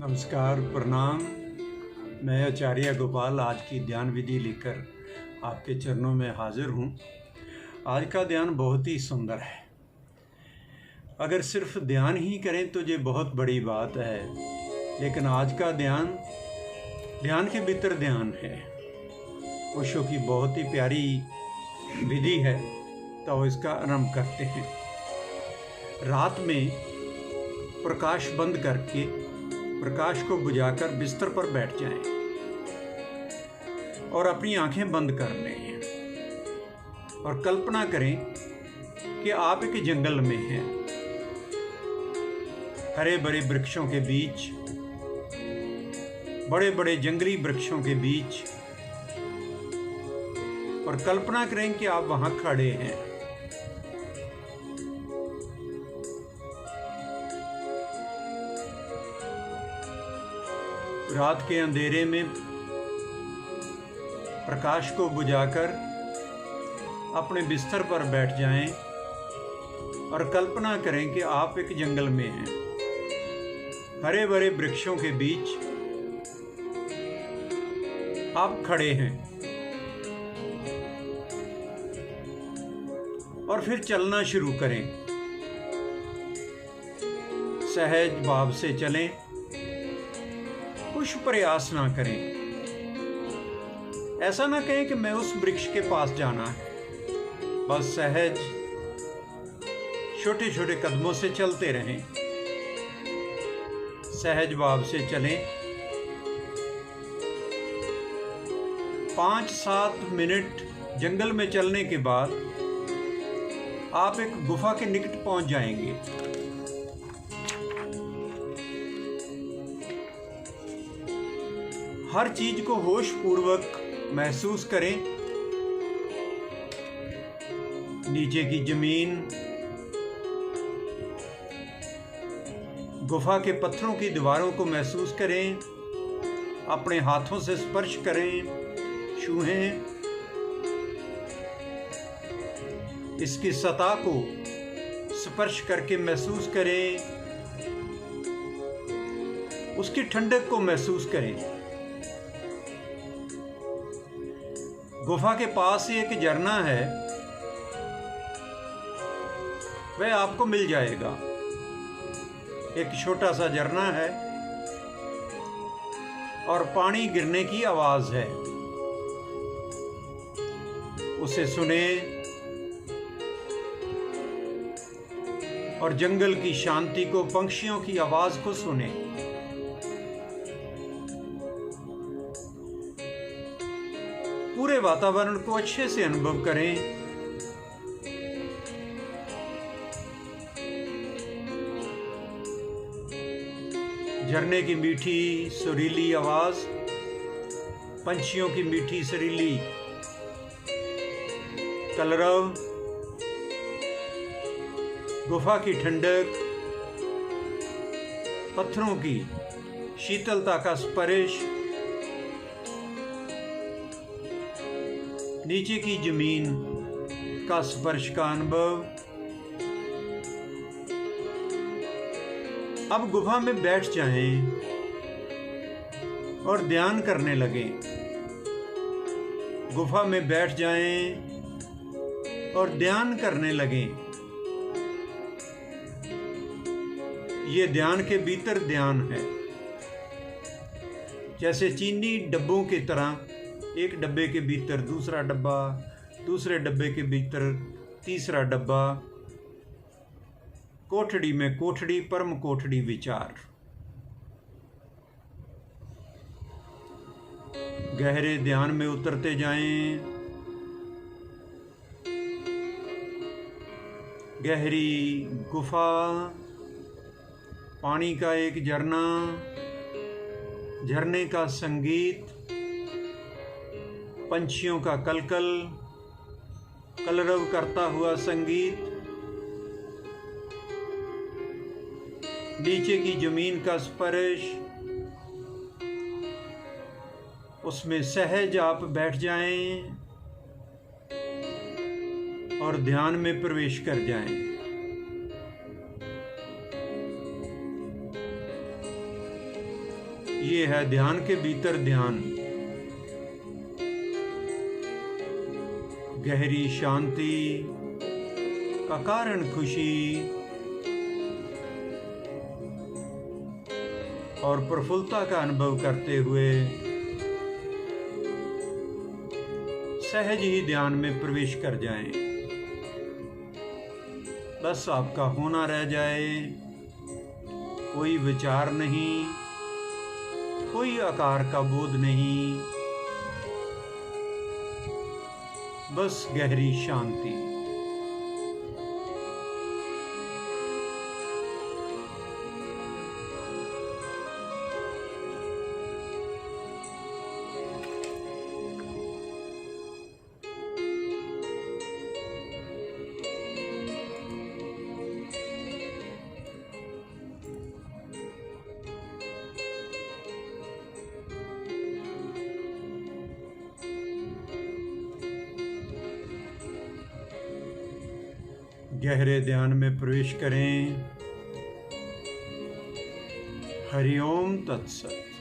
नमस्कार, प्रणाम। मैं आचार्य गोपाल आज की ध्यान विधि लेकर आपके चरणों में हाजिर हूँ। आज का ध्यान बहुत ही सुंदर है। अगर सिर्फ ध्यान ही करें तो ये बहुत बड़ी बात है, लेकिन आज का ध्यान के भीतर ध्यान है। ओशो की बहुत ही प्यारी विधि है, तो इसका आरंभ करते हैं। रात में प्रकाश बंद करके प्रकाश को बुझाकर बिस्तर पर बैठ जाएं और अपनी आंखें बंद कर लें और कल्पना करें कि आप एक जंगल में हैं, हरे भरे वृक्षों के बीच, बड़े बड़े जंगली वृक्षों के बीच, और कल्पना करें कि आप वहां खड़े हैं। रात के अंधेरे में प्रकाश को बुझाकर अपने बिस्तर पर बैठ जाएं और कल्पना करें कि आप एक जंगल में हैं, हरे भरे वृक्षों के बीच आप खड़े हैं। और फिर चलना शुरू करें। सहज भाव से चलें, कुछ प्रयास ना करें। ऐसा ना कहें कि मैं उस वृक्ष के पास जाना है। बस सहज छोटे छोटे कदमों से चलते रहें। सहज भाव से चलें। 5-7 मिनट जंगल में चलने के बाद आप एक गुफा के निकट पहुंच जाएंगे। हर चीज को होश पूर्वक महसूस करें। नीचे की जमीन, गुफा के पत्थरों की दीवारों को महसूस करें। अपने हाथों से स्पर्श करें, छूएं। इसकी सतह को स्पर्श करके महसूस करें। उसकी ठंडक को महसूस करें। गुफा के पास ही एक झरना है, वह आपको मिल जाएगा। एक छोटा सा झरना है और पानी गिरने की आवाज है। उसे सुने और जंगल की शांति को, पंछियों की आवाज को सुने। पूरे वातावरण को अच्छे से अनुभव करें। झरने की मीठी सुरीली आवाज, पंछियों की मीठी सुरीली कलरव, गुफा की ठंडक, पत्थरों की शीतलता का स्पर्श, नीचे की जमीन का स्पर्श का अनुभव। अब गुफा में बैठ जाएं और ध्यान करने लगें। गुफा में बैठ जाएं और ध्यान करने लगें। ये ध्यान के भीतर ध्यान है। जैसे चीनी डब्बों की तरह, एक डब्बे के भीतर दूसरा डब्बा, दूसरे डब्बे के भीतर तीसरा डब्बा, कोठड़ी में कोठड़ी, परम कोठड़ी विचार। गहरे ध्यान में उतरते जाएं। गहरी गुफा, पानी का एक झरना, झरने का संगीत, पंछियों का कलकल, कलरव करता हुआ संगीत, नीचे की जमीन का स्पर्श। उसमें सहज आप बैठ जाएं और ध्यान में प्रवेश कर जाएं। ये है ध्यान के भीतर ध्यान। गहरी शांति का कारण खुशी और प्रफुल्लता का अनुभव करते हुए सहज ही ध्यान में प्रवेश कर जाएं। बस आपका होना रह जाए, कोई विचार नहीं, कोई आकार का बोध नहीं, बस गहरी शांति। गहरे ध्यान में प्रवेश करें। हरि ओम तत्सत।